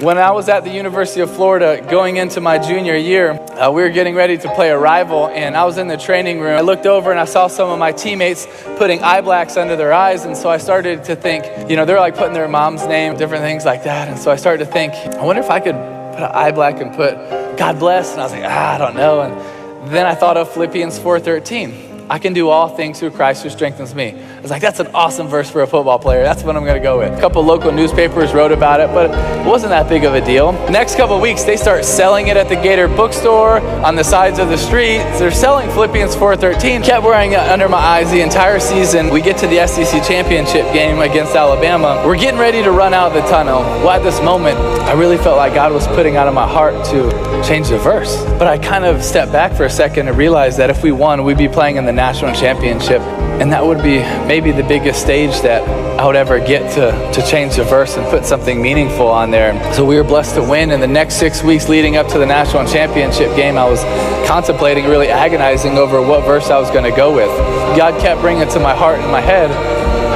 When I was at the University of Florida going into my junior year, we were getting ready to play a rival, and I was in the training room. I looked over and I saw some of my teammates putting eye blacks under their eyes, and so I started to think, they're like putting their mom's name, different things like that. And so I started to think, I wonder if I could put an eye black and put God bless, and I was like, I don't know. And then I thought of Philippians 4:13. I can do all things through Christ who strengthens me. I was like, that's an awesome verse for a football player. That's what I'm going to go with. A couple local newspapers wrote about it, but it wasn't that big of a deal. Next couple of weeks, they start selling it at the Gator bookstore, on the sides of the street. They're selling Philippians 4:13. Kept wearing it under my eyes the entire season. We get to the SEC championship game against Alabama. We're getting ready to run out of the tunnel. Well, at this moment, I really felt like God was putting out of my heart to change the verse. But I kind of stepped back for a second and realized that if we won, we'd be playing in the national championship, and that would be maybe the biggest stage that I would ever get to change the verse and put something meaningful on there. So we were blessed to win. In the next 6 weeks leading up to the national championship game, I was contemplating, really agonizing over what verse I was going to go with. God kept bringing to my heart and my head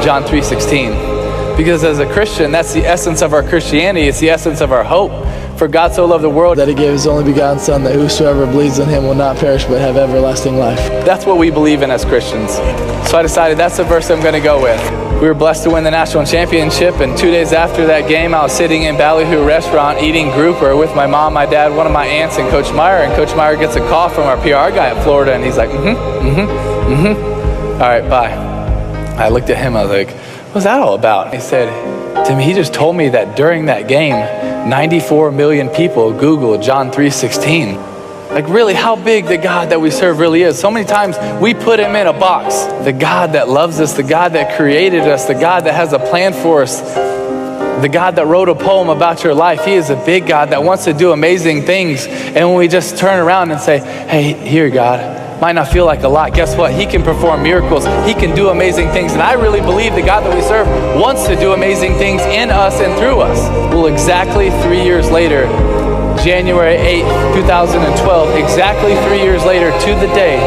John 3:16, because as a Christian, that's the essence of our Christianity. It's the essence of our hope. For God so loved the world that he gave his only begotten Son, that whosoever believes in him will not perish but have everlasting life. That's what we believe in as Christians. So I decided that's the verse I'm going to go with. We were blessed to win the national championship, and 2 days after that game, I was sitting in Ballyhoo restaurant eating grouper with my mom, my dad, one of my aunts, and Coach Meyer. And Coach Meyer gets a call from our PR guy at Florida, and he's like, all right, bye. I looked at him, I was like, what's that all about? He said, Tim, he just told me that during that game, 94 million people Googled John 3:16. Like, really, how big the God that we serve really is. So many times we put him in a box. The God that loves us, the God that created us, the God that has a plan for us, the God that wrote a poem about your life. He is a big God that wants to do amazing things. And when we just turn around and say, hey, here, God, might not feel like a lot, guess what? He can perform miracles. He can do amazing things. And I really believe the God that we serve wants to do amazing things in us and through us. Well, exactly 3 years later, January 8th, 2012, exactly 3 years later to the day,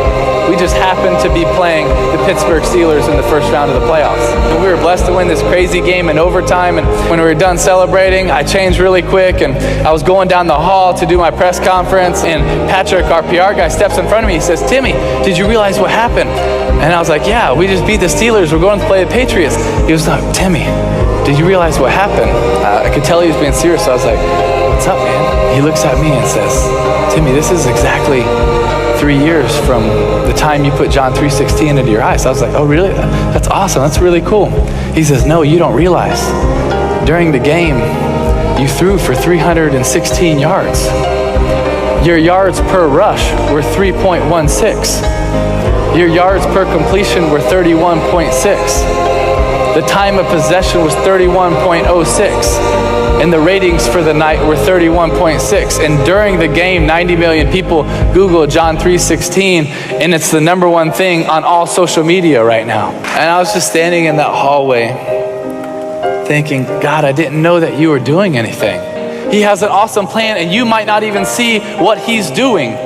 we just happened to be playing the Pittsburgh Steelers in the first round of the playoffs. And we were blessed to win this crazy game in overtime. And when we were done celebrating, I changed really quick, and I was going down the hall to do my press conference, and Patrick, our PR guy, steps in front of me. He says, Timmy, did you realize what happened? And I was like, yeah, we just beat the Steelers. We're going to play the Patriots. He was like, Timmy, did you realize what happened? I could tell he was being serious, so I was like, what's up, man? He looks at me and says, Timmy, this is exactly 3 years from the time you put John 3:16 into your eyes. I was like, oh, really? That's awesome. That's really cool. He says, no, you don't realize. During the game, you threw for 316 yards. Your yards per rush were 3.16. Your yards per completion were 31.6. The time of possession was 31.06. And the ratings for the night were 31.6. And during the game, 90 million people Googled John 3:16, and it's the number one thing on all social media right now. And I was just standing in that hallway thinking, God, I didn't know that you were doing anything. He has an awesome plan, and you might not even see what he's doing.